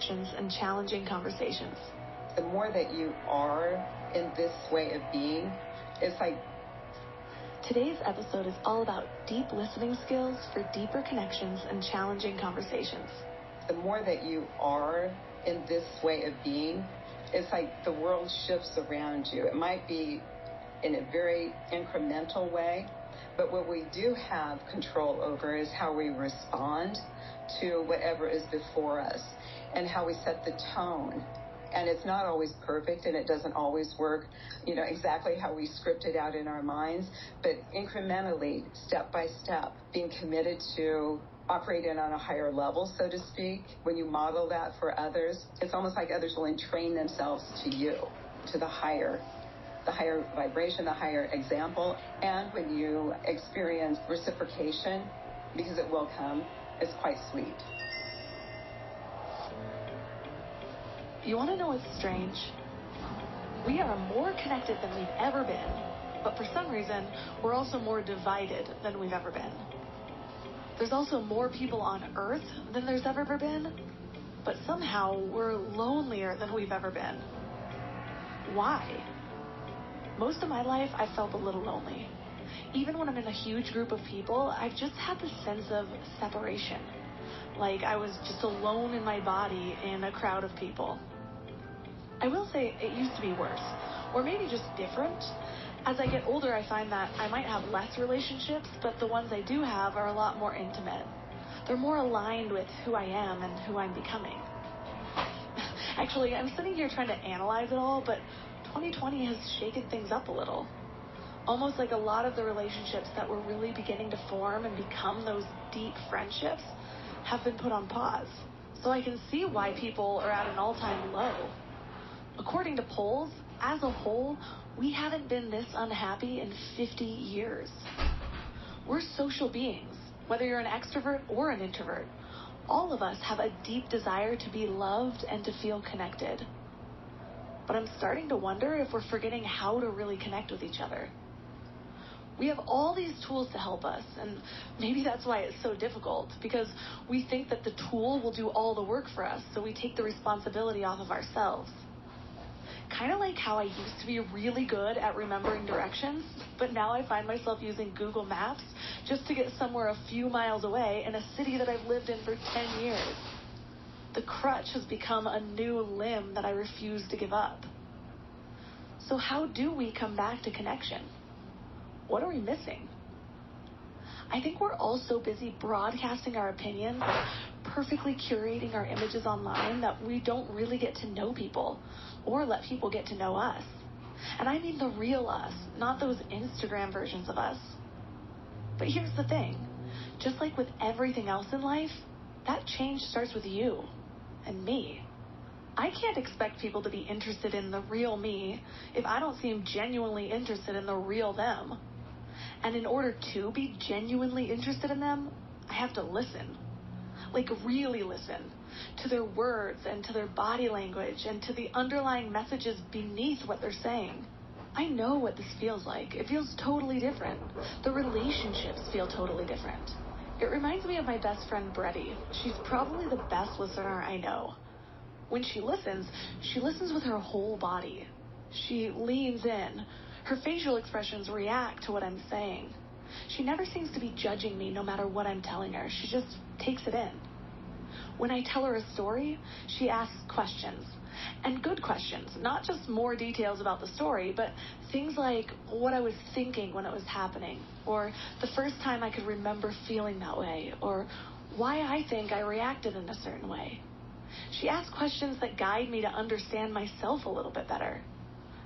connections and challenging conversations. The more that you are in this way of being, it's like... Today's episode is all about deep listening skills for deeper connections and challenging conversations. The more that you are in this way of being, it's like the world shifts around you. It might be in a very incremental way, but what we do have control over is how we respond to whatever is before us and how we set the tone. And it's not always perfect, and it doesn't always work, exactly how we script it out in our minds, but incrementally, step by step, being committed to operating on a higher level, so to speak. When you model that for others, it's almost like others will entrain themselves to you, to the higher vibration, the higher example. And when you experience reciprocation, because it will come, it's quite sweet. You want to know what's strange? We are more connected than we've ever been, but for some reason, we're also more divided than we've ever been. There's also more people on Earth than there's ever been, but somehow we're lonelier than we've ever been. Why? Most of my life, I felt a little lonely. Even when I'm in a huge group of people, I've just had this sense of separation. Like I was just alone in my body in a crowd of people. I will say it used to be worse, or maybe just different. As I get older, I find that I might have less relationships, but the ones I do have are a lot more intimate. They're more aligned with who I am and who I'm becoming. Actually, I'm sitting here trying to analyze it all, but 2020 has shaken things up a little. Almost like a lot of the relationships that were really beginning to form and become those deep friendships have been put on pause. So I can see why people are at an all-time low. According to polls, as a whole, we haven't been this unhappy in 50 years. We're social beings, whether you're an extrovert or an introvert. All of us have a deep desire to be loved and to feel connected. But I'm starting to wonder if we're forgetting how to really connect with each other. We have all these tools to help us, and maybe that's why it's so difficult, because we think that the tool will do all the work for us, so we take the responsibility off of ourselves. Kind of like how I used to be really good at remembering directions, but now I find myself using Google Maps just to get somewhere a few miles away in a city that I've lived in for 10 years. The crutch has become a new limb that I refuse to give up. So how do we come back to connection? What are we missing? I think we're all so busy broadcasting our opinions, perfectly curating our images online, that we don't really get to know people or let people get to know us. And I mean the real us, not those Instagram versions of us. But here's the thing. Just like with everything else in life, that change starts with you and me. I can't expect people to be interested in the real me if I don't seem genuinely interested in the real them. And in order to be genuinely interested in them, I have to listen. Like really listen to their words and to their body language and to the underlying messages beneath what they're saying. I know what this feels like. It feels totally different. The relationships feel totally different. It reminds me of my best friend, Bretty. She's probably the best listener I know. When she listens with her whole body. She leans in. Her facial expressions react to what I'm saying. She never seems to be judging me no matter what I'm telling her. She just takes it in. When I tell her a story, she asks questions. And good questions, not just more details about the story, but things like what I was thinking when it was happening, or the first time I could remember feeling that way, or why I think I reacted in a certain way. She asks questions that guide me to understand myself a little bit better.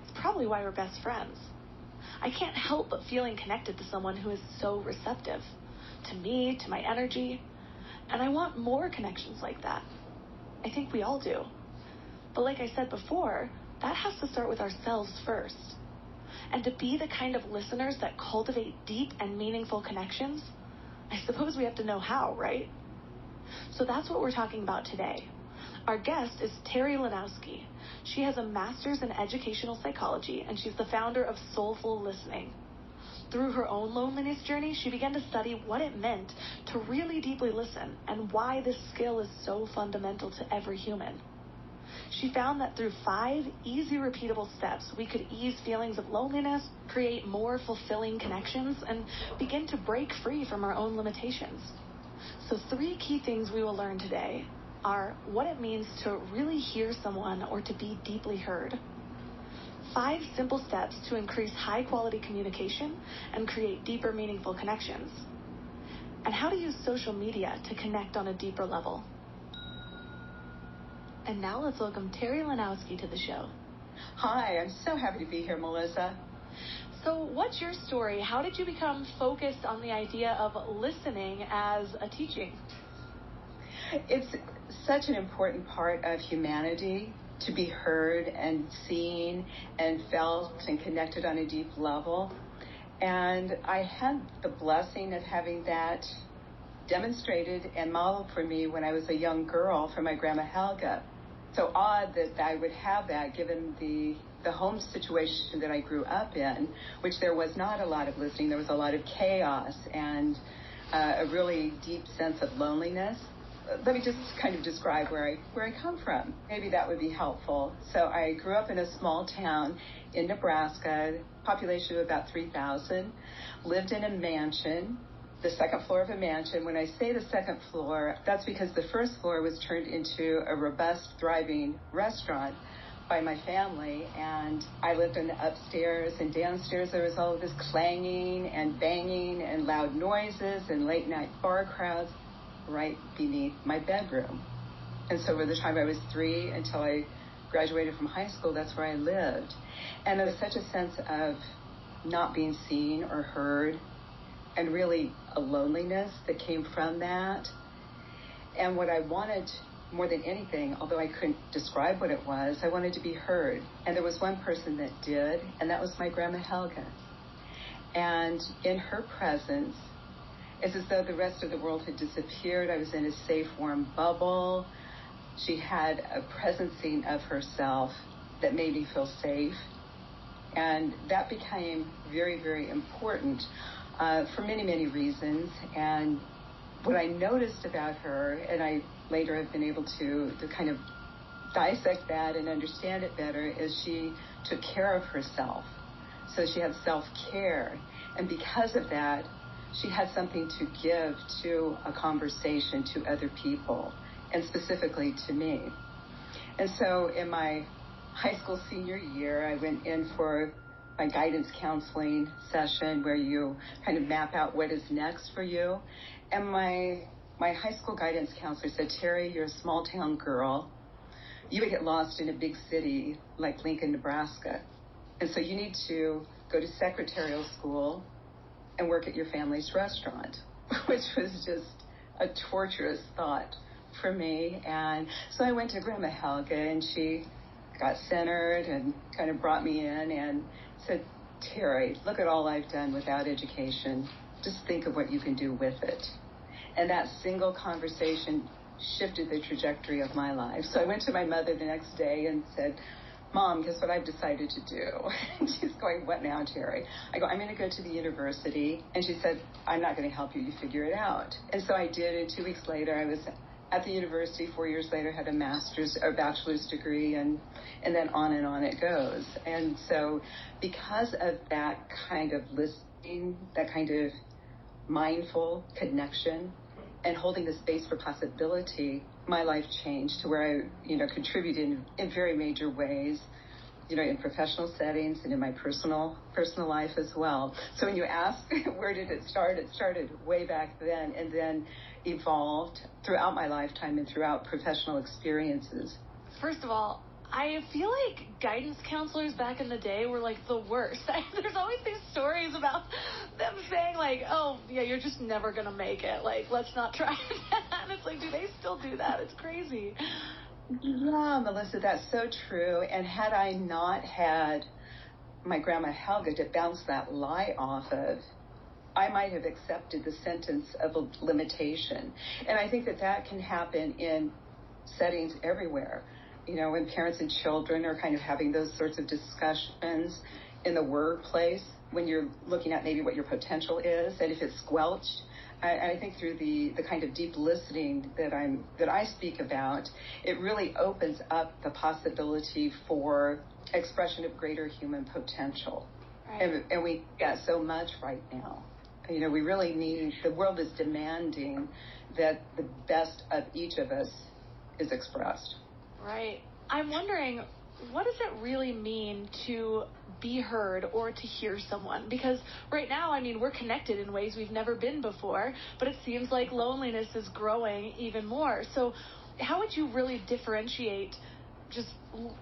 It's probably why we're best friends. I can't help but feeling connected to someone who is so receptive to me, to my energy, and I want more connections like that. I think we all do. But like I said before, that has to start with ourselves first. And to be the kind of listeners that cultivate deep and meaningful connections, I suppose we have to know how, right? So that's what we're talking about today. Our guest is Terri Lonowski. She has a master's in educational psychology, and she's the founder of Soulful Listening. Through her own loneliness journey, she began to study what it meant to really deeply listen and why this skill is so fundamental to every human. She found that through 5 easy, repeatable steps, we could ease feelings of loneliness, create more fulfilling connections, and begin to break free from our own limitations. So 3 key things we will learn today are what it means to really hear someone or to be deeply heard, 5 simple steps to increase high-quality communication and create deeper, meaningful connections, and how to use social media to connect on a deeper level. And now let's welcome Terri Lonowski to the show. Hi, I'm so happy to be here, Melissa. So what's your story? How did you become focused on the idea of listening as a teaching? It's such an important part of humanity to be heard and seen and felt and connected on a deep level. And I had the blessing of having that demonstrated and modeled for me when I was a young girl from my grandma Helga. So odd that I would have that given the home situation that I grew up in, which there was not a lot of listening. There was a lot of chaos and a really deep sense of loneliness. Let me just kind of describe where I come from. Maybe that would be helpful. So I grew up in a small town in Nebraska, population of about 3,000, lived in a mansion, the second floor of a mansion. When I say the second floor, that's because the first floor was turned into a robust, thriving restaurant by my family, and I lived in the upstairs, and downstairs there was all of this clanging and banging and loud noises and late night bar crowds right beneath my bedroom. And so by the time I was 3 until I graduated from high school, that's where I lived. And there was such a sense of not being seen or heard, and really a loneliness that came from that. And what I wanted more than anything, although I couldn't describe what it was, I wanted to be heard. And there was one person that did, and that was my grandma Helga. And in her presence, it's as though the rest of the world had disappeared. I was in a safe, warm bubble. She had a presencing of herself that made me feel safe. And that became very, very important for many, many reasons. And what I noticed about her, and I later have been able to kind of dissect that and understand it better, is she took care of herself. So she had self-care. And because of that, she had something to give to a conversation to other people, and specifically to me. And so in my high school senior year, I went in for my guidance counseling session where you kind of map out what is next for you. And my high school guidance counselor said, Terri, you're a small town girl. You would get lost in a big city like Lincoln, Nebraska. And so you need to go to secretarial school and work at your family's restaurant, which was just a torturous thought for me. And so I went to Grandma Helga, and she got centered and kind of brought me in and said, Terri, look at all I've done without education. Just think of what you can do with it. And that single conversation shifted the trajectory of my life. So I went to my mother the next day and said, Mom, guess what I've decided to do? And she's going, what now, Terri? I go, I'm going to go to the university. And she said, I'm not going to help you. You figure it out. And so I did. And 2 weeks later, I was at the university. 4 years later, had a master's or bachelor's degree. And then on and on it goes. And so because of that kind of listening, that kind of mindful connection, and holding the space for possibility, my life changed to where I, contributed in very major ways, in professional settings and in my personal life as well. So when you ask, where did it start? It started way back then and then evolved throughout my lifetime and throughout professional experiences. First of all, I feel like guidance counselors back in the day were like the worst. There's always these stories about them saying like, oh, yeah, you're just never going to make it. Like, let's not try that. And it's like, do they still do that? It's crazy. Yeah, Melissa, that's so true. And had I not had my grandma Helga to bounce that lie off of, I might have accepted the sentence of a limitation. And I think that can happen in settings everywhere. When parents and children are kind of having those sorts of discussions, in the workplace when you're looking at maybe what your potential is, and if it's squelched. I think through the kind of deep listening that I speak about, it really opens up the possibility for expression of greater human potential. Right. And we got so much right now. You know, we really need, the world is demanding that the best of each of us is expressed. Right. I'm wondering, what does it really mean to be heard or to hear someone? Because right now, I mean, we're connected in ways we've never been before, but it seems like loneliness is growing even more. So how would you really differentiate just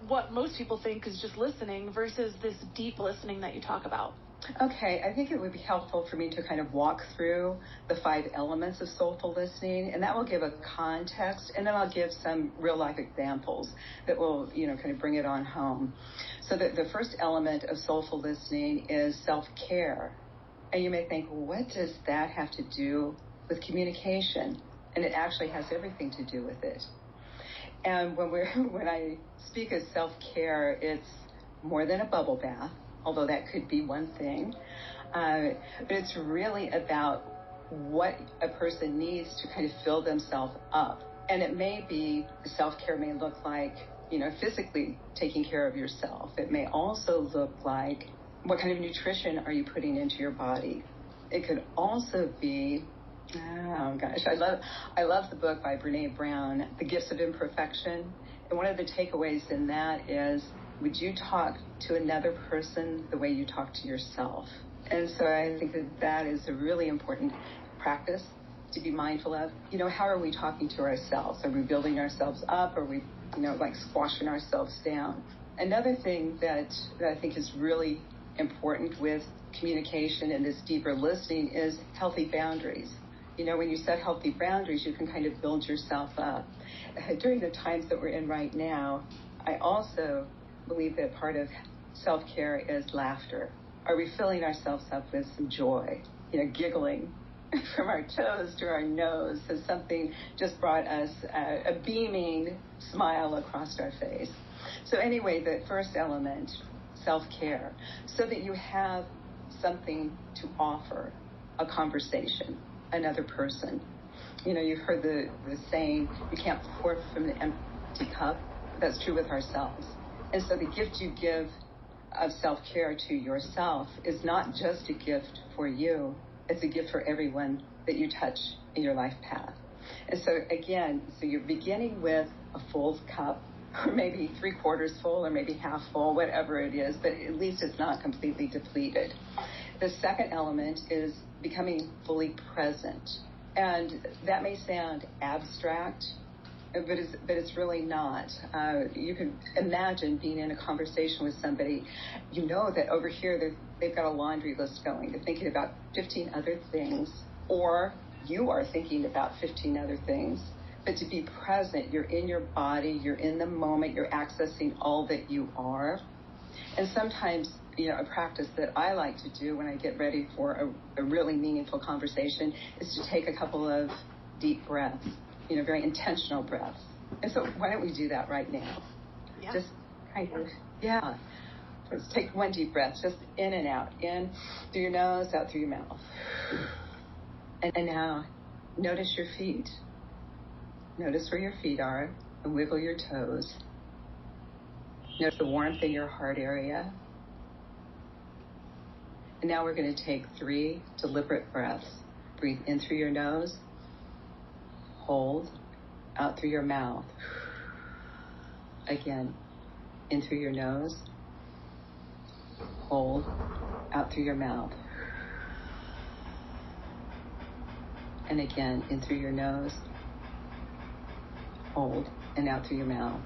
what most people think is just listening versus this deep listening that you talk about? Okay, I think it would be helpful for me to kind of walk through the 5 elements of soulful listening, and that will give a context, and then I'll give some real life examples that will, you know, kind of bring it on home. So the first element of soulful listening is self-care. And you may think, well, what does that have to do with communication? And it actually has everything to do with it. And when I speak of self-care, it's more than a bubble bath, although that could be one thing. But it's really about what a person needs to kind of fill themselves up. And it may be, self-care may look like, you know, physically taking care of yourself. It may also look like, what kind of nutrition are you putting into your body? It could also be, oh gosh, I love the book by Brene Brown, The Gifts of Imperfection. And one of the takeaways in that is, would you talk to another person the way you talk to yourself? And so I think that is a really important practice to be mindful of. You know, how are we talking to ourselves? Are we building ourselves up? Are we, you know, like squashing ourselves down? Another thing that I think is really important with communication and this deeper listening is healthy boundaries. You know, when you set healthy boundaries, you can kind of build yourself up. During the times that we're in right now, I also believe that part of self-care is laughter. Are we filling ourselves up with some joy? You know, giggling from our toes to our nose as something just brought us a beaming smile across our face. So anyway, the first element, self-care, so that you have something to offer, a conversation, another person. You know, you've heard the saying, you can't pour from an empty cup. That's true with ourselves. And so the gift you give of self-care to yourself is not just a gift for you, it's a gift for everyone that you touch in your life path. And so again, so you're beginning with a full cup, or maybe 3/4 full, or maybe half full, whatever it is, but at least it's not completely depleted. The second element is becoming fully present. And that may sound abstract, but it's really not. You can imagine being in a conversation with somebody, you know that over here they've got a laundry list going. They're thinking about 15 other things, or you are thinking about 15 other things. But to be present, you're in your body, you're in the moment, you're accessing all that you are. And sometimes, you know, a practice that I like to do when I get ready for a really meaningful conversation is to take a couple of deep breaths, you know, very intentional breaths. And so why don't we do that right now? Yeah. Just kind of, yeah. Let's take one deep breath, just in and out. In through your nose, out through your mouth. And now, notice your feet. Notice where your feet are, and wiggle your toes. Notice the warmth in your heart area. And now we're going to take 3 deliberate breaths. Breathe in through your nose. Hold. Out through your mouth. Again, in through your nose. Hold. Out through your mouth. And again, in through your nose. Hold. And out through your mouth.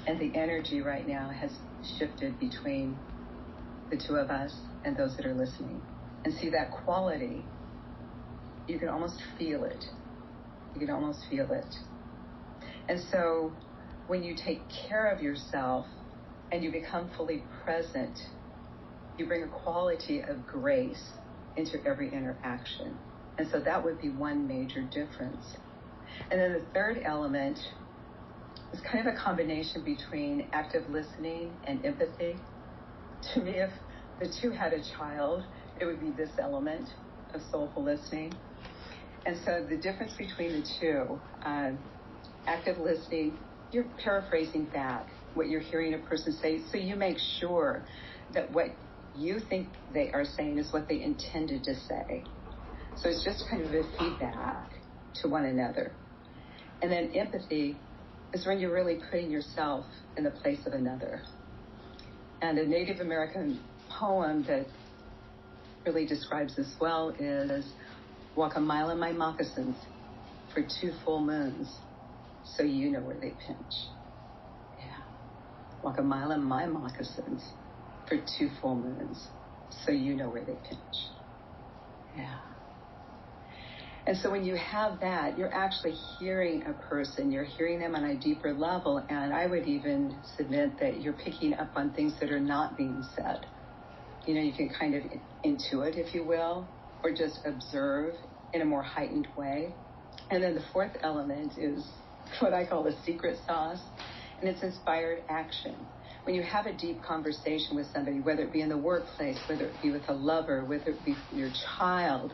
And the energy right now has shifted between the two of us and those that are listening. And see that quality, you can almost feel it. You can almost feel it. And so when you take care of yourself and you become fully present, you bring a quality of grace into every interaction. And so that would be one major difference. And then the third element It's kind of a combination between active listening and empathy. To me, if the two had a child, it would be this element of soulful listening. And so the difference between the two, active listening, you're paraphrasing back what you're hearing a person say, so you make sure that what you think they are saying is what they intended to say. So it's just kind of a feedback to one another. And then empathy is when you're really putting yourself in the place of another. And a Native American poem that really describes this well is, walk a mile in my moccasins for 2 full moons, so you know where they pinch. Yeah. Walk a mile in my moccasins for 2 full moons, so you know where they pinch. Yeah. And so when you have that, you're actually hearing a person, you're hearing them on a deeper level, and I would even submit that you're picking up on things that are not being said. You know, you can kind of intuit, if you will, or just observe in a more heightened way. And then the fourth element is what I call the secret sauce, and it's inspired action. When you have a deep conversation with somebody, whether it be in the workplace, whether it be with a lover, whether it be with your child,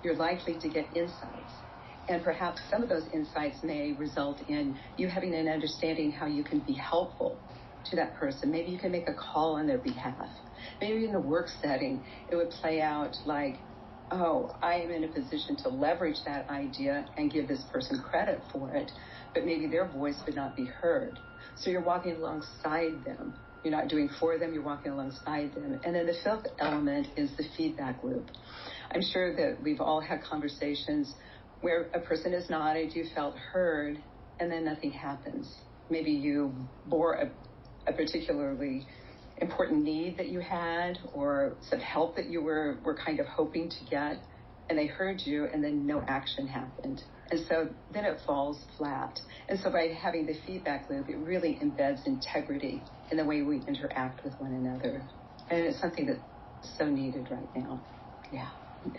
you're likely to get insights. And perhaps some of those insights may result in you having an understanding how you can be helpful to that person. Maybe you can make a call on their behalf. Maybe in the work setting, it would play out like, oh, I am in a position to leverage that idea and give this person credit for it, but maybe their voice would not be heard. So you're walking alongside them. You're not doing for them, you're walking alongside them. And then the fifth element is the feedback loop. I'm sure that we've all had conversations where a person has nodded, you felt heard, and then nothing happens. Maybe you bore a particularly important need that you had or some help that you were kind of hoping to get, and they heard you, and then no action happened. And so then it falls flat. And so by having the feedback loop, it really embeds integrity in the way we interact with one another. And it's something that's so needed right now. Yeah.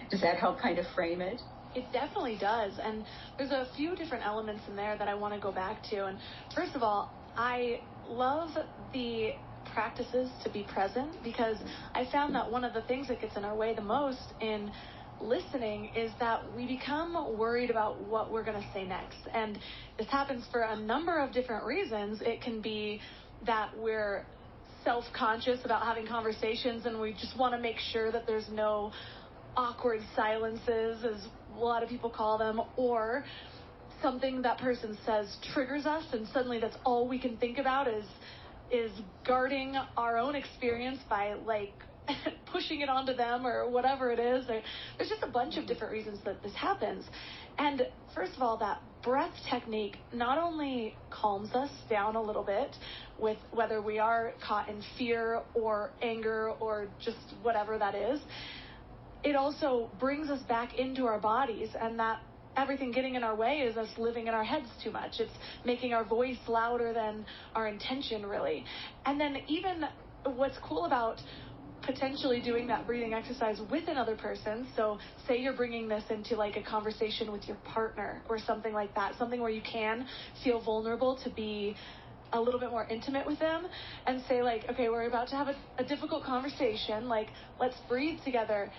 Does that help kind of frame it? It definitely does. And there's a few different elements in there that I want to go back to. And first of all, I love the practices to be present, because I found that one of the things that gets in our way the most in listening is that we become worried about what we're going to say next. And this happens for a number of different reasons. It can be that we're self-conscious about having conversations and we just want to make sure that there's no awkward silences, as a lot of people call them, or something that person says triggers us, and suddenly that's all we can think about is guarding our own experience by like pushing it onto them or whatever it is. There's just a bunch of different reasons that this happens. And first of all, that breath technique not only calms us down a little bit with whether we are caught in fear or anger or just whatever that is, it also brings us back into our bodies, and that everything getting in our way is us living in our heads too much. It's making our voice louder than our intention, really. And then even what's cool about potentially doing that breathing exercise with another person, so say you're bringing this into like a conversation with your partner or something like that, something where you can feel vulnerable to be a little bit more intimate with them, and say like, okay, we're about to have a difficult conversation, like let's breathe together.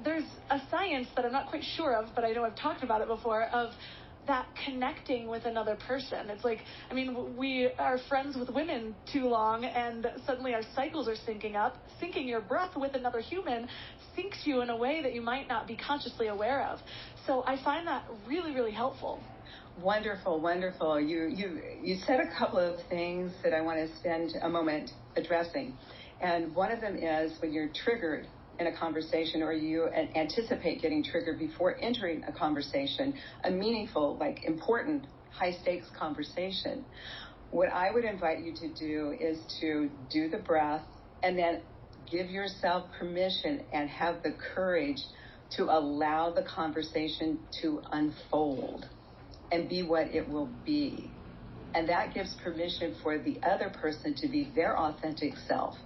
There's a science that I'm not quite sure of, but I know I've talked about it before, of that connecting with another person. It's like, I mean, we are friends with women too long, and suddenly our cycles are syncing up. Syncing your breath with another human syncs you in a way that you might not be consciously aware of. So I find that really, really helpful. Wonderful, wonderful. You said a couple of things that I want to spend a moment addressing. And one of them is when you're triggered in a conversation, or you anticipate getting triggered before entering a conversation, a meaningful, like important, high-stakes conversation, what I would invite you to do is to do the breath and then give yourself permission and have the courage to allow the conversation to unfold and be what it will be. And that gives permission for the other person to be their authentic self.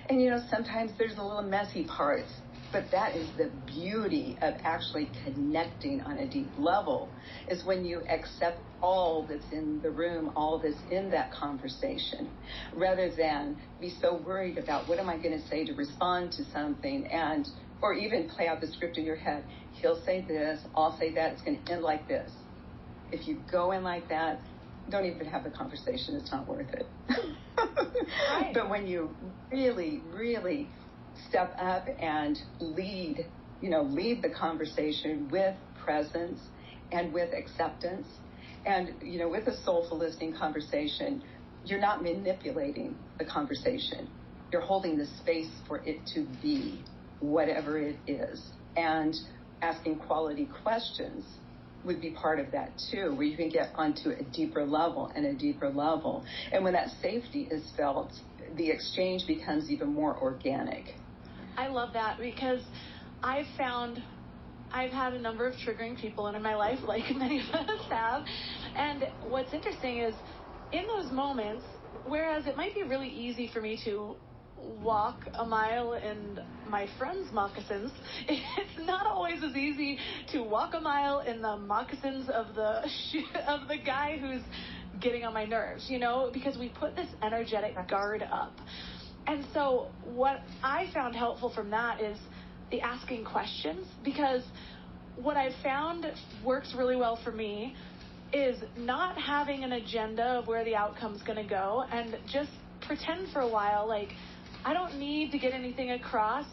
And, you know, sometimes there's a little messy parts But that is the beauty of actually connecting on a deep level, is when you accept all that's in the room, all that's in that conversation, rather than be so worried about what am I going to say to respond to something, and or even play out the script in your head. He'll say this, I'll say that, it's going to end like this. If you go in like that, don't even have the conversation. It's not worth it. Right. But when you really, really step up and lead the conversation with presence and with acceptance, and, with a soulful listening conversation, you're not manipulating the conversation. You're holding the space for it to be whatever it is. And asking quality questions would be part of that too, where you can get onto a deeper level and a deeper level. And when that safety is felt, the exchange becomes even more organic. I love that, because I've had a number of triggering people in my life, like many of us have. And what's interesting is, in those moments, whereas it might be really easy for me to walk a mile in my friend's moccasins, it's not always as easy to walk a mile in the moccasins of the guy who's getting on my nerves, because we put this energetic guard up. And so what I found helpful from that is the asking questions, because what I've found works really well for me is not having an agenda of where the outcome's going to go, and just pretend for a while like I don't need to get anything across.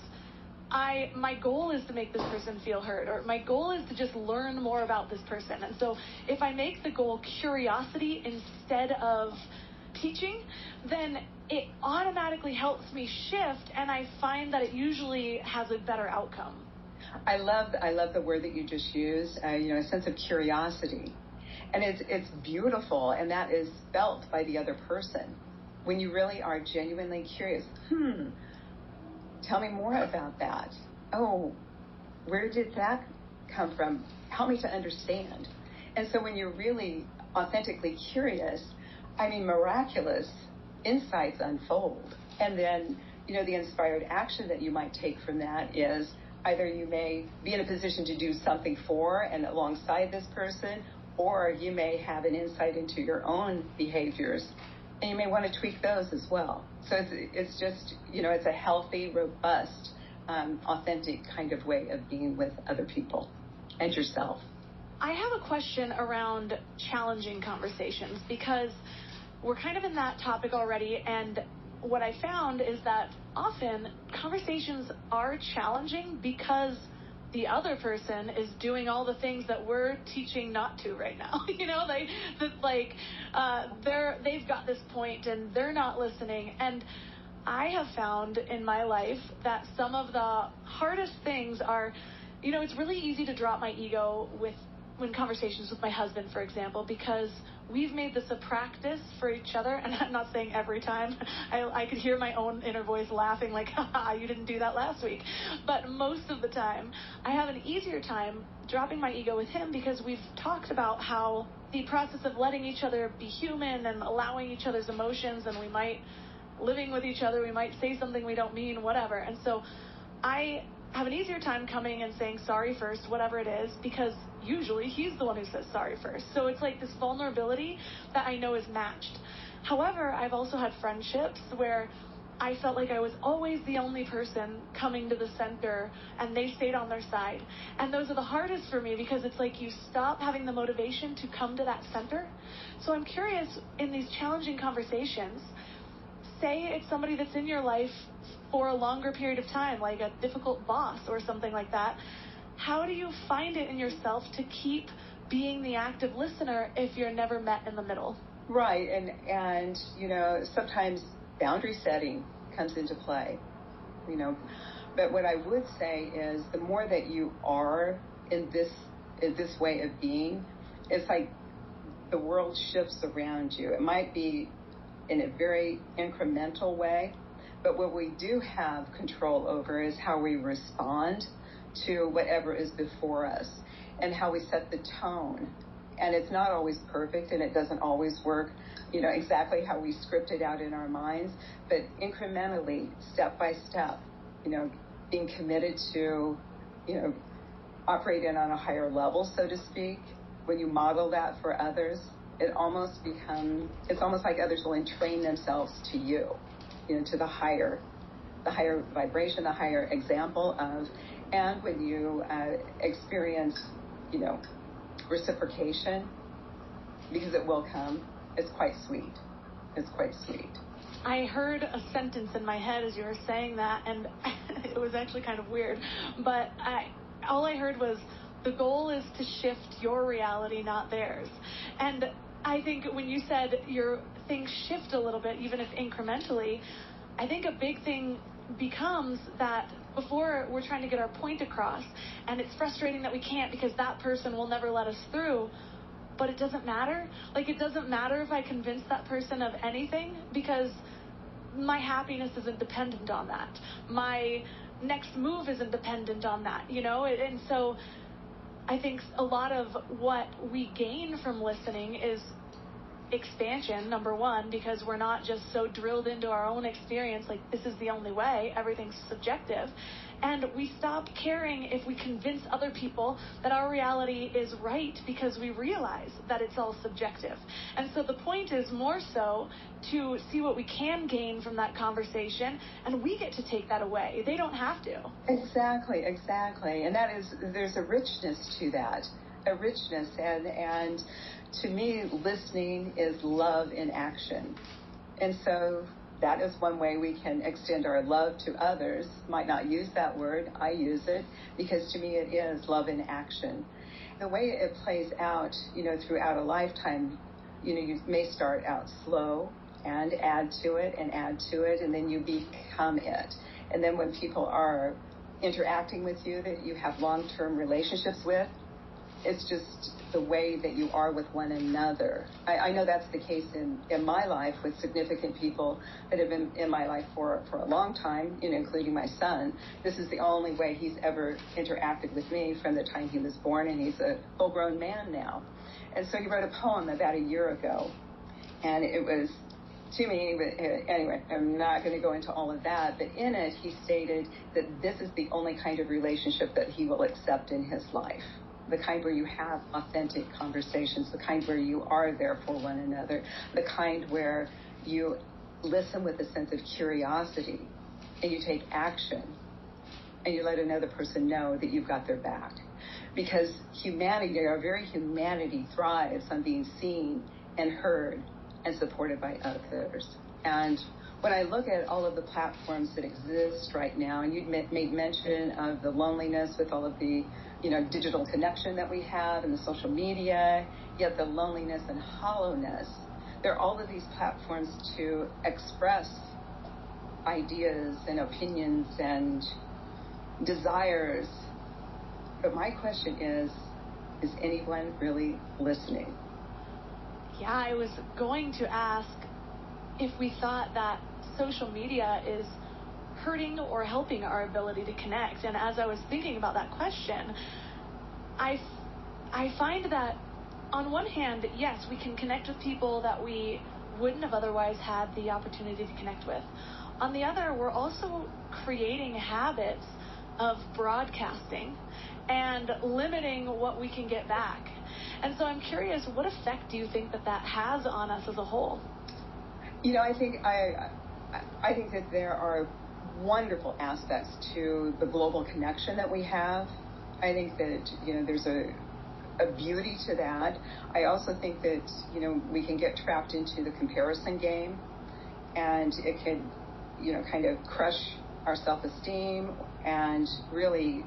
My goal is to make this person feel heard, or my goal is to just learn more about this person. And so if I make the goal curiosity instead of teaching, then it automatically helps me shift, and I find that it usually has a better outcome. I love the word that you just used, a sense of curiosity. And it's beautiful, and that is felt by the other person. When you really are genuinely curious, tell me more about that. Oh, where did that come from? Help me to understand. And so when you're really authentically curious, miraculous insights unfold. And then, the inspired action that you might take from that is either you may be in a position to do something for and alongside this person, or you may have an insight into your own behaviors, and you may want to tweak those as well. So it's just, it's a healthy, robust, authentic kind of way of being with other people and yourself. I have a question around challenging conversations, because we're kind of in that topic already, and what I found is that often conversations are challenging because the other person is doing all the things that we're teaching not to right now. They've got this point and they're not listening. And I have found in my life that some of the hardest things are, it's really easy to drop my ego when conversations with my husband, for example, because we've made this a practice for each other. And I'm not saying every time. I could hear my own inner voice laughing like, haha, you didn't do that last week. But most of the time, I have an easier time dropping my ego with him, because we've talked about how the process of letting each other be human and allowing each other's emotions, and living with each other, we might say something we don't mean, whatever. And so I have an easier time coming and saying sorry first, whatever it is, because usually he's the one who says sorry first. So it's like this vulnerability that I know is matched. However, I've also had friendships where I felt like I was always the only person coming to the center, and they stayed on their side. And those are the hardest for me, because it's like you stop having the motivation to come to that center. So I'm curious, in these challenging conversations, say it's somebody that's in your life for a longer period of time, like a difficult boss or something like that, how do you find it in yourself to keep being the active listener if you're never met in the middle? Right, and sometimes boundary setting comes into play, But what I would say is, the more that you are in this way of being, it's like the world shifts around you. It might be in a very incremental way, but what we do have control over is how we respond to whatever is before us, and how we set the tone. And it's not always perfect, and it doesn't always work, exactly how we script it out in our minds, but incrementally, step by step, being committed to, operating on a higher level, so to speak. When you model that for others, it's almost like others will entrain themselves to you, to the higher vibration, the higher example of. And when you experience, reciprocation, because it will come, it's quite sweet. It's quite sweet. I heard a sentence in my head as you were saying that, and it was actually kind of weird, but all I heard was, the goal is to shift your reality, not theirs. And I think when you said your things shift a little bit, even if incrementally, I think a big thing becomes that before we're trying to get our point across, and it's frustrating that we can't because that person will never let us through, but it doesn't matter. Like, it doesn't matter if I convince that person of anything, because my happiness isn't dependent on that. My next move isn't dependent on that, And so I think a lot of what we gain from listening is expansion, number one, because we're not just so drilled into our own experience, like this is the only way, everything's subjective. And we stop caring if we convince other people that our reality is right, because we realize that it's all subjective. And so the point is more so to see what we can gain from that conversation, and we get to take that away. They don't have to. Exactly. And there's a richness to that, and to me, listening is love in action. And so that is one way we can extend our love to others. Might not use that word, I use it, because to me it is love in action. The way it plays out, throughout a lifetime, you may start out slow and add to it, and then you become it. And then when people are interacting with you that you have long-term relationships with, it's just the way that you are with one another. I know that's the case in my life with significant people that have been in my life for a long time, including my son. This is the only way he's ever interacted with me from the time he was born, and he's a full-grown man now. And so he wrote a poem about a year ago, and it was, to me, anyway, I'm not going to go into all of that, but in it he stated that this is the only kind of relationship that he will accept in his life. The kind where you have authentic conversations, the kind where you are there for one another, the kind where you listen with a sense of curiosity and you take action and you let another person know that you've got their back. Because humanity, our very humanity, thrives on being seen and heard and supported by others. And when I look at all of the platforms that exist right now, and you made mention of the loneliness with all of the digital connection that we have and the social media, yet the loneliness and hollowness. There are all of these platforms to express ideas and opinions and desires. But my question is anyone really listening? Yeah, I was going to ask if we thought that social media is hurting or helping our ability to connect. And as I was thinking about that question, I find that on one hand, yes, we can connect with people that we wouldn't have otherwise had the opportunity to connect with. On the other, we're also creating habits of broadcasting and limiting what we can get back. And so I'm curious, what effect do you think that has on us as a whole? I think that there are wonderful aspects to the global connection that we have. I think that, there's a beauty to that. I also think that, we can get trapped into the comparison game, and it can, kind of crush our self-esteem and really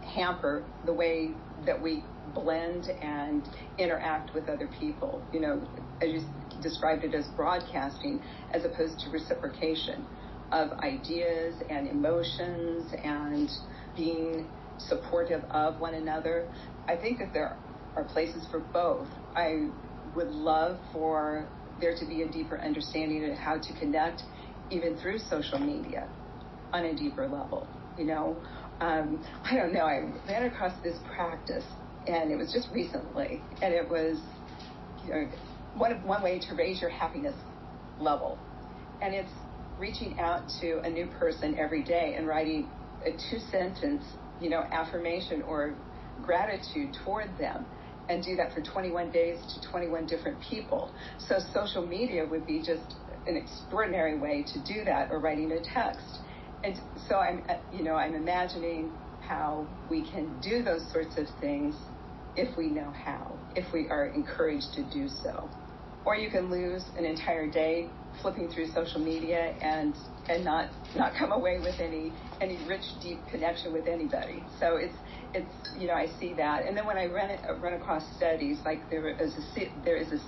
hamper the way that we blend and interact with other people. As you described it as broadcasting as opposed to reciprocation of ideas and emotions and being supportive of one another. I think that there are places for both. I would love for there to be a deeper understanding of how to connect even through social media on a deeper level. I don't know, I ran across this practice, and it was just recently, and it was one way to raise your happiness level, and it's reaching out to a new person every day and writing a 2-sentence, affirmation or gratitude toward them, and do that for 21 days to 21 different people. So social media would be just an extraordinary way to do that, or writing a text. And so I'm imagining how we can do those sorts of things if we know how, if we are encouraged to do so. Or you can lose an entire day flipping through social media and not come away with any rich, deep connection with anybody. So it's I see that. And then when I run across studies, like there is a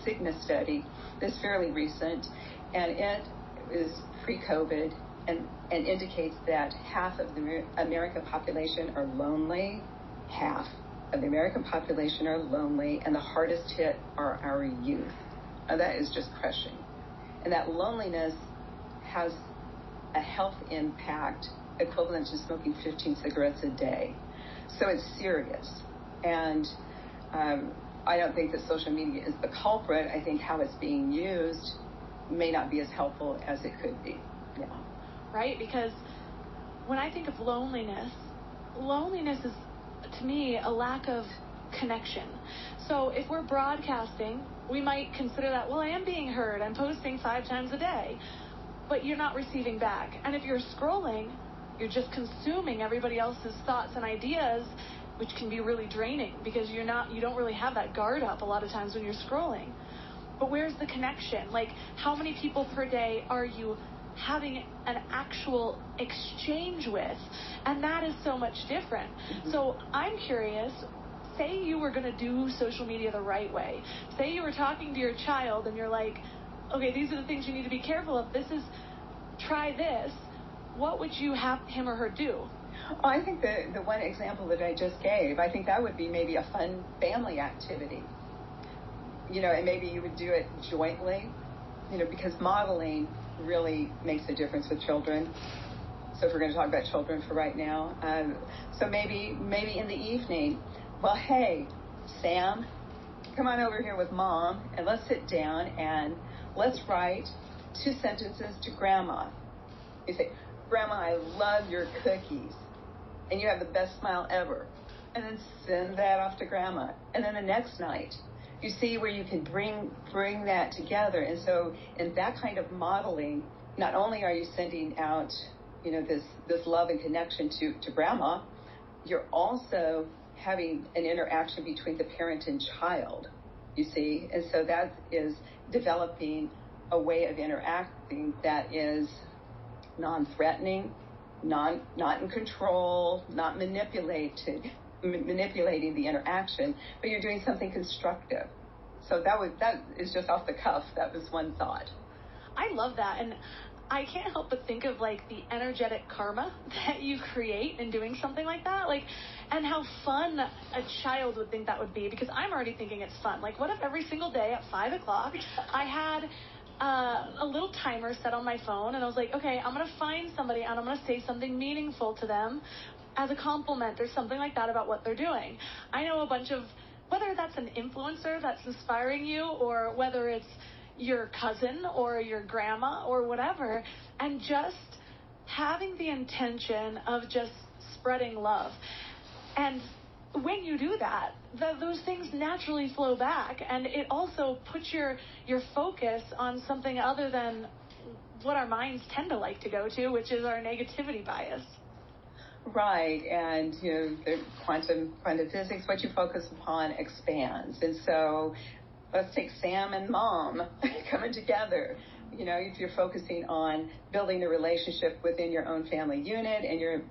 Cigna study that's fairly recent, and it is pre-COVID, and indicates that half of the American population are lonely. Half of the American population are lonely, and the hardest hit are our youth. Now that is just crushing. And that loneliness has a health impact equivalent to smoking 15 cigarettes a day. So it's serious. And I don't think that social media is the culprit. I think how it's being used may not be as helpful as it could be. Yeah. Right? Because when I think of loneliness is, to me, a lack of connection. So if we're broadcasting, we might consider that, well, I am being heard. I'm posting 5 times a day. But you're not receiving back. And if you're scrolling, you're just consuming everybody else's thoughts and ideas, which can be really draining, because you don't really have that guard up a lot of times when you're scrolling. But where's the connection? Like, how many people per day are you having an actual exchange with? And that is so much different. Mm-hmm. So I'm curious, say you were going to do social media the right way. Say you were talking to your child and you're like, okay, these are the things you need to be careful of. Try this. What would you have him or her do? Well, I think the one example that I just gave, I think that would be maybe a fun family activity. And maybe you would do it jointly, because modeling really makes a difference with children. So if we're going to talk about children for right now, so maybe in the evening, well, hey, Sam, come on over here with Mom, and let's sit down and let's write 2 sentences to Grandma. You say, Grandma, I love your cookies, and you have the best smile ever. And then send that off to Grandma. And then the next night, you see where you can bring that together. And so in that kind of modeling, not only are you sending out, this love and connection to Grandma, you're also having an interaction between the parent and child, you see. And so that is developing a way of interacting that is non-threatening, not in control, not manipulating the interaction, but you're doing something constructive. So that is just off the cuff. That was one thought. I love that. And I can't help but think of like the energetic karma that you create in doing something like that. Like, and how fun a child would think that would be, because I'm already thinking it's fun. Like, what if every single day at 5 o'clock I had a little timer set on my phone, and I was like, okay, I'm going to find somebody and I'm going to say something meaningful to them as a compliment or something like that about what they're doing. I know a bunch of, whether that's an influencer that's inspiring you, or whether it's your cousin or your grandma or whatever, and just having the intention of just spreading love. And when you do that, those things naturally flow back, and it also puts your focus on something other than what our minds tend to like to go to, which is our negativity bias. Right, and the quantum physics, what you focus upon expands. And so let's take Sam and Mom coming together. If you're focusing on building a relationship within your own family unit, and you're,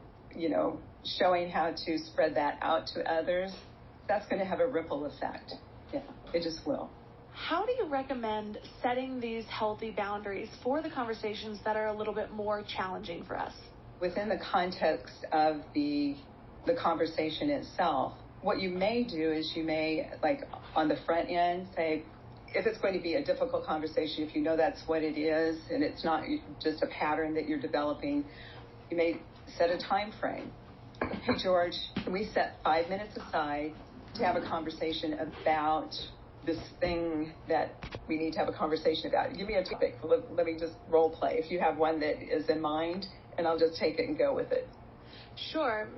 showing how to spread that out to others, that's going to have a ripple effect. Yeah, it just will. How do you recommend setting these healthy boundaries for the conversations that are a little bit more challenging for us? Within the context of the conversation itself, what you may do is you may, like on the front end, say, if it's going to be a difficult conversation, if you know that's what it is, and it's not just a pattern that you're developing, you may set a time frame. Hey, George, can we set 5 minutes aside to have a conversation about this thing that we need to have a conversation about? Give me a topic. Let me just role play if you have one that is in mind, and I'll just take it and go with it. Sure.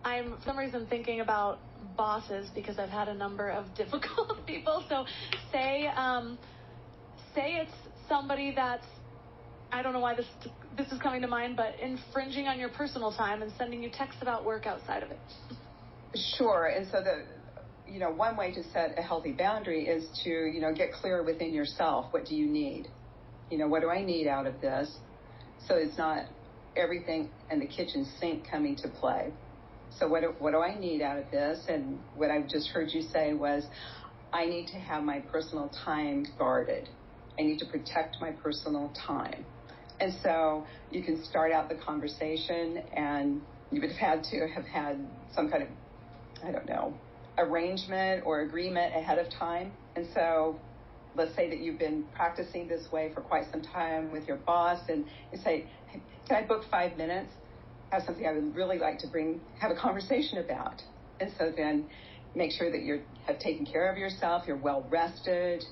I'm for some reason thinking about bosses because I've had a number of difficult people. So say it's somebody that's, I don't know why this is coming to mind, but infringing on your personal time and sending you texts about work outside of it. Sure. And so one way to set a healthy boundary is to, get clear within yourself. What do you need? What do I need out of this? So it's not everything in the kitchen sink coming to play. So what do I need out of this? And what I've just heard you say was, I need to have my personal time guarded. I need to protect my personal time. And so you can start out the conversation, and you would have had some kind of, I don't know, arrangement or agreement ahead of time. And so let's say that you've been practicing this way for quite some time with your boss, and you say, hey, can I book 5 minutes? I have something I would really like to have a conversation about. And so then make sure that you have taken care of yourself, you're well rested,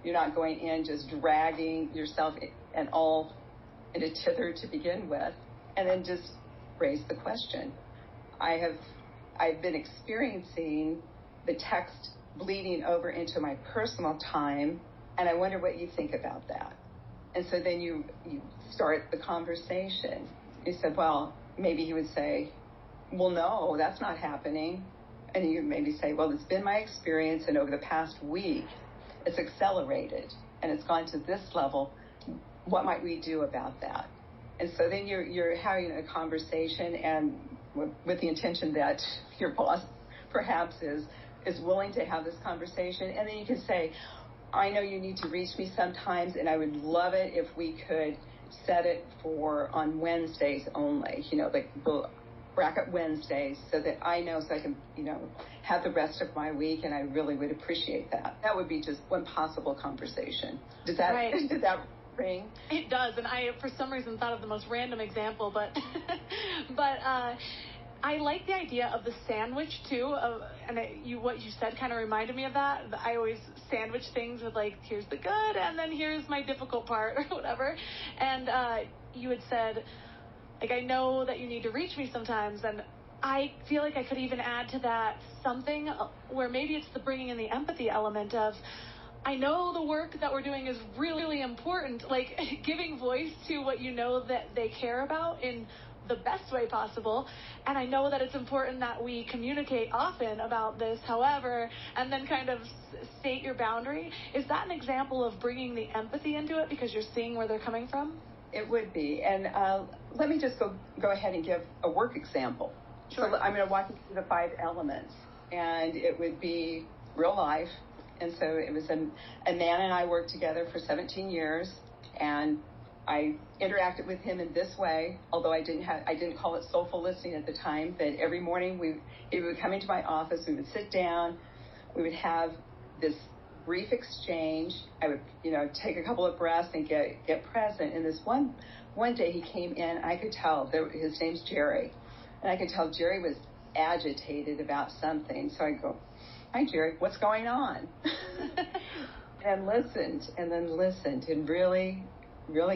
you're not going in just dragging yourself and all in a tither to begin with, and then just raise the question. I've been experiencing the text bleeding over into my personal time, and I wonder what you think about that. And so then you start the conversation. You said, well, maybe he would say, well, no, that's not happening. And you maybe say, well, it's been my experience, and over the past week, it's accelerated, and it's gone to this level. What might we do about that? And so then you're having a conversation, and with the intention that your boss perhaps is willing to have this conversation. And then you can say, I know you need to reach me sometimes, and I would love it if we could set it for on Wednesdays only, like we'll bracket Wednesdays, so that I know, so I can, have the rest of my week, and I really would appreciate that. That would be just one possible conversation. Did that ring? It does, and I, for some reason, thought of the most random example, but I like the idea of the sandwich too. What you said kind of reminded me of that. I always sandwich things with like, here's the good, and then here's my difficult part, or whatever. And you had said, like, I know that you need to reach me sometimes, and I feel like I could even add to that something where maybe it's the bringing in the empathy element of, I know the work that we're doing is really, really important, like giving voice to what you know that they care about in the best way possible. And I know that it's important that we communicate often about this, however, and then kind of state your boundary. Is that an example of bringing the empathy into it because you're seeing where they're coming from? It would be. And let me just go ahead and give a work example. Sure. So I'm going to walk you through the 5 elements, and it would be real life. And so it was a man and I worked together for 17 years, and I interacted with him in this way, although I didn't call it soulful listening at the time, but every morning he would come into my office, we would sit down, we would have this brief exchange. I would, take a couple of breaths and get present. And this one day he came in, I could tell, his name's Jerry, and I could tell Jerry was agitated about something. So I go, hi, Jerry, what's going on? And listened, and really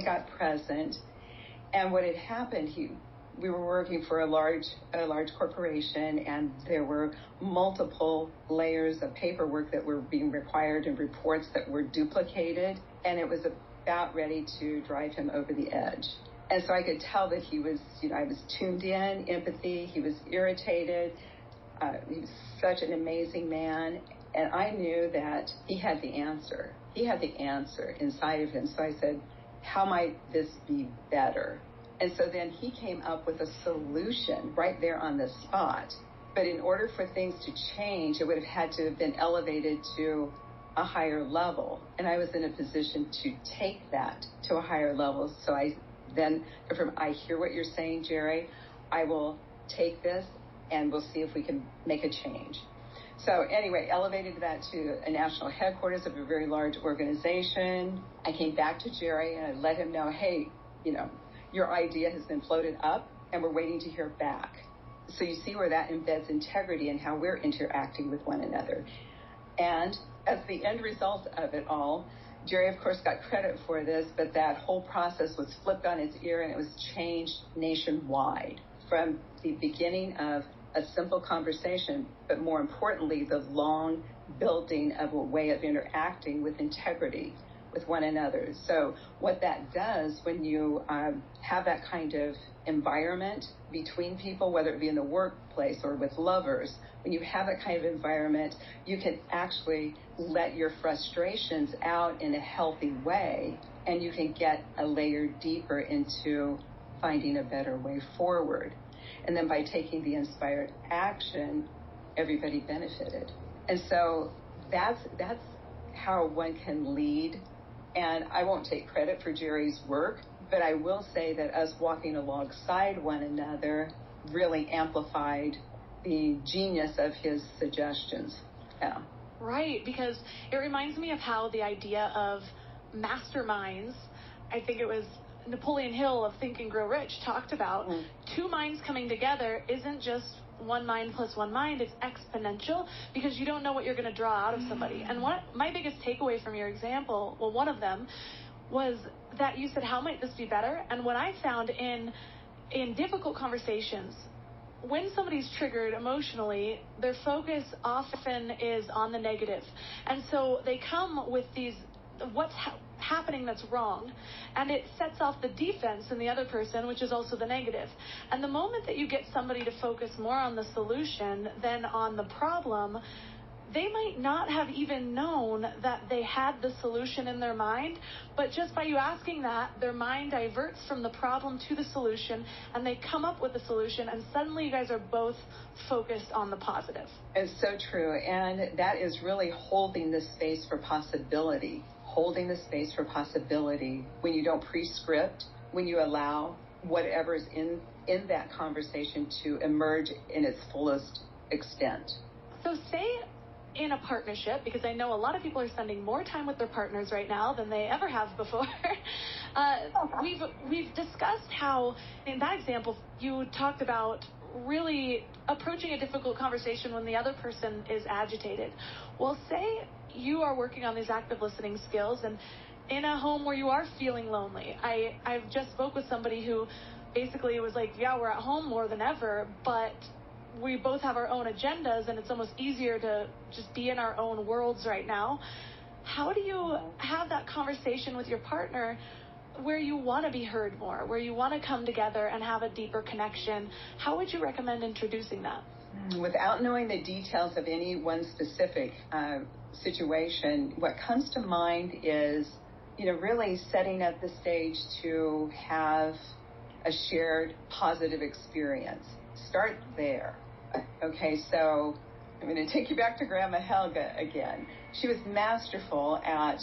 got present. And what had happened, we were working for a large corporation, and there were multiple layers of paperwork that were being required and reports that were duplicated, and it was about ready to drive him over the edge. And so I could tell that he was, I was tuned in, empathy, he was irritated. He was such an amazing man, and I knew that he had the answer. He had the answer inside of him. So I said, how might this be better? And so then he came up with a solution right there on the spot. But in order for things to change, it would have had to have been elevated to a higher level. And I was in a position to take that to a higher level. So I hear what you're saying, Jerry. I will take this, and we'll see if we can make a change. So anyway, elevated that to a national headquarters of a very large organization. I came back to Jerry and I let him know, hey, your idea has been floated up and we're waiting to hear back. So you see where that embeds integrity and how we're interacting with one another. And as the end result of it all, Jerry, of course, got credit for this, but that whole process was flipped on its ear and it was changed nationwide from the beginning of a simple conversation, but more importantly, the long building of a way of interacting with integrity with one another. So what that does when you have that kind of environment between people, whether it be in the workplace or with lovers, when you have that kind of environment, you can actually let your frustrations out in a healthy way, and you can get a layer deeper into finding a better way forward. And then by taking the inspired action, everybody benefited. And so that's how one can lead. And I won't take credit for Jerry's work, but I will say that us walking alongside one another really amplified the genius of his suggestions. Yeah. Right, because it reminds me of how the idea of masterminds, I think it was Napoleon Hill of Think and Grow Rich talked about, two minds coming together isn't just one mind plus one mind, it's exponential, because you don't know what you're going to draw out of somebody. And my biggest takeaway from your example, well, one of them, was that you said, how might this be better? And what I found in difficult conversations, when somebody's triggered emotionally, their focus often is on the negative. And so they come with these, what's happening that's wrong, and it sets off the defense in the other person, which is also the negative. And the moment that you get somebody to focus more on the solution than on the problem, they might not have even known that they had the solution in their mind, but just by you asking that, their mind diverts from the problem to the solution, and they come up with a solution, and suddenly you guys are both focused on the positive. It's so true, and that is really holding the space for possibility. Holding the space for possibility when you don't prescript, when you allow whatever's in that conversation to emerge in its fullest extent. So say in a partnership, because I know a lot of people are spending more time with their partners right now than they ever have before. We've discussed how, in that example, you talked about really approaching a difficult conversation when the other person is agitated. Well, say you are working on these active listening skills, and in a home where you are feeling lonely. I've just spoke with somebody who basically was like, yeah, we're at home more than ever, but we both have our own agendas, and it's almost easier to just be in our own worlds right now. How do you have that conversation with your partner where you want to be heard more, where you want to come together and have a deeper connection? How would you recommend introducing that? Without knowing the details of any one specific situation, what comes to mind is, really setting up the stage to have a shared positive experience. Start there. Okay, so I'm going to take you back to Grandma Helga again. She was masterful at,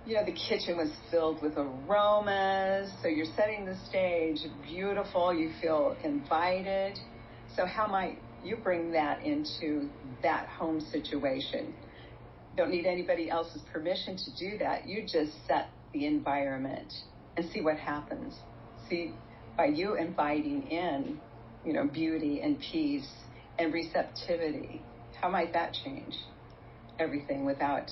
the kitchen was filled with aromas, so you're setting the stage beautiful, you feel invited. So how might you bring that into that home situation? Don't need anybody else's permission to do that. You just set the environment and see what happens. See, by you inviting in, beauty and peace and receptivity, how might that change everything without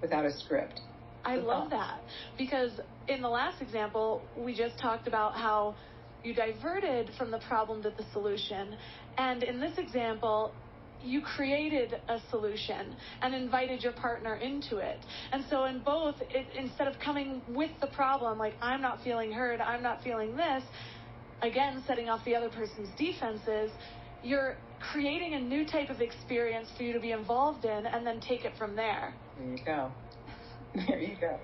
a script? I love that, because in the last example, we just talked about how you diverted from the problem to the solution. And in this example, you created a solution and invited your partner into it. And so in both, instead of coming with the problem, like, I'm not feeling heard, I'm not feeling this, again, setting off the other person's defenses, you're creating a new type of experience for you to be involved in, and then take it from there. There you go. There you go.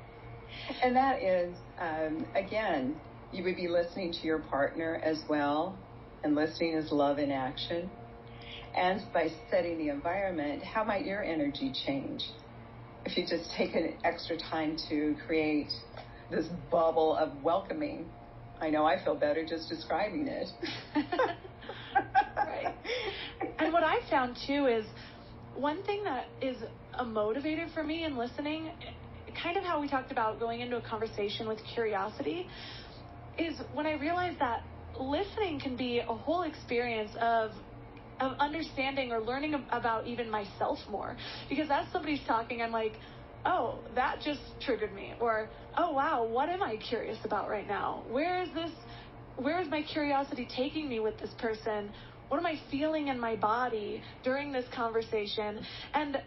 And that is, again, you would be listening to your partner as well, and listening is love in action. And by setting the environment, how might your energy change if you just take an extra time to create this bubble of welcoming? I know I feel better just describing it. Right. And what I found too is one thing that is a motivator for me in listening, kind of how we talked about going into a conversation with curiosity, is when I realized that listening can be a whole experience of understanding or learning about even myself more. Because as somebody's talking, I'm like, oh, that just triggered me. Or, oh, wow, what am I curious about right now? Where is this where is my curiosity taking me with this person? What am I feeling in my body during this conversation? And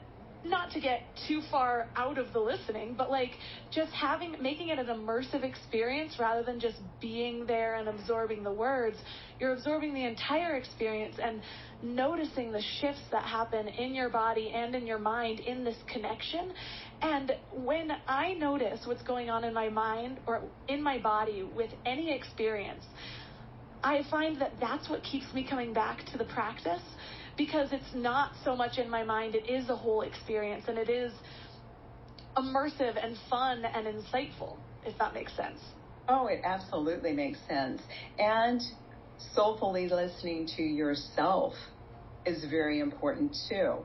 not to get too far out of the listening, but like just making it an immersive experience rather than just being there and absorbing the words. You're absorbing the entire experience and noticing the shifts that happen in your body and in your mind in this connection. And when I notice what's going on in my mind or in my body with any experience, I find that that's what keeps me coming back to the practice, because it's not so much in my mind, it is a whole experience, and it is immersive and fun and insightful, if that makes sense. Oh, it absolutely makes sense. And soulfully listening to yourself is very important too.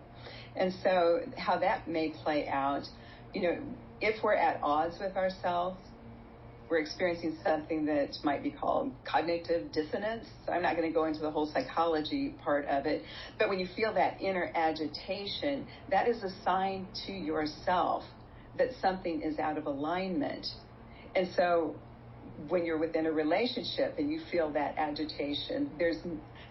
And so how that may play out, if we're at odds with ourselves, we're experiencing something that might be called cognitive dissonance. So I'm not going to go into the whole psychology part of it, but when you feel that inner agitation, that is a sign to yourself that something is out of alignment. And so when you're within a relationship and you feel that agitation, there's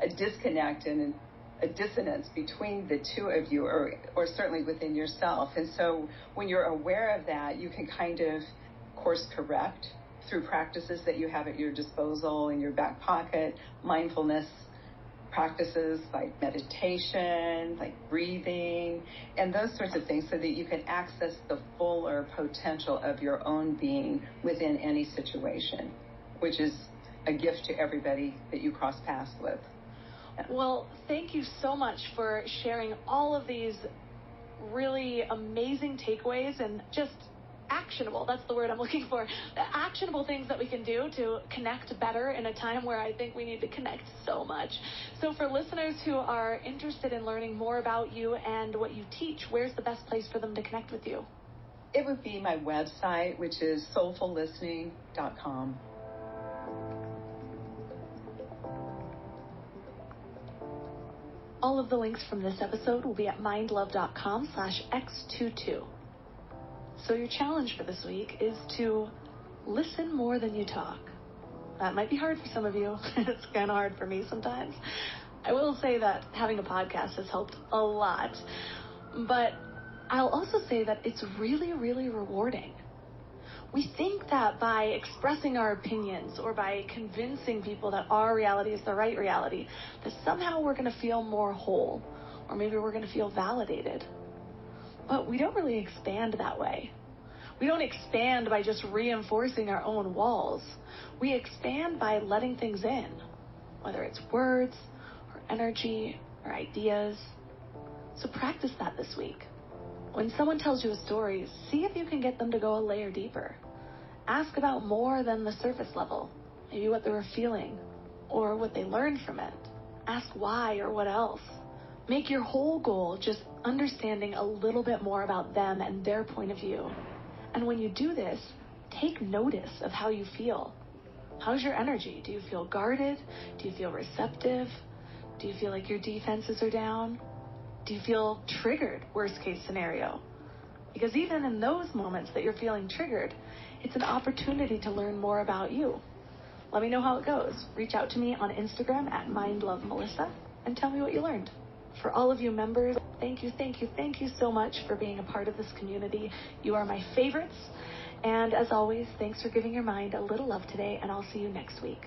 a disconnect and a dissonance between the two of you, or certainly within yourself. And so when you're aware of that, you can kind of course correct through practices that you have at your disposal in your back pocket, mindfulness practices like meditation, like breathing, and those sorts of things, so that you can access the fuller potential of your own being within any situation, which is a gift to everybody that you cross paths with. Well, thank you so much for sharing all of these really amazing takeaways and just actionable, that's the word I'm looking for, the actionable things that we can do to connect better in a time where I think we need to connect so much. So for listeners who are interested in learning more about you and what you teach, where's the best place for them to connect with you? It would be my website, which is soulfullistening.com. All of the links from this episode will be at mindlove.com/x22. So your challenge for this week is to listen more than you talk. That might be hard for some of you. It's kind of hard for me sometimes. I will say that having a podcast has helped a lot. But I'll also say that it's really, really rewarding. We think that by expressing our opinions or by convincing people that our reality is the right reality, that somehow we're going to feel more whole, or maybe we're going to feel validated. But we don't really expand that way. We don't expand by just reinforcing our own walls. We expand by letting things in, whether it's words or energy or ideas. So practice that this week. When someone tells you a story, see if you can get them to go a layer deeper. Ask about more than the surface level, maybe what they were feeling or what they learned from it. Ask why or what else. Make your whole goal just understanding a little bit more about them and their point of view. And when you do this, take notice of how you feel. How's your energy? Do you feel guarded? Do you feel receptive? Do you feel like your defenses are down? Do you feel triggered, worst case scenario? Because even in those moments that you're feeling triggered, it's an opportunity to learn more about you. Let me know how it goes. Reach out to me on Instagram at mindlovemelissa and tell me what you learned. For all of you members, thank you so much for being a part of this community. You are my favorites. And as always, thanks for giving your mind a little love today, and I'll see you next week.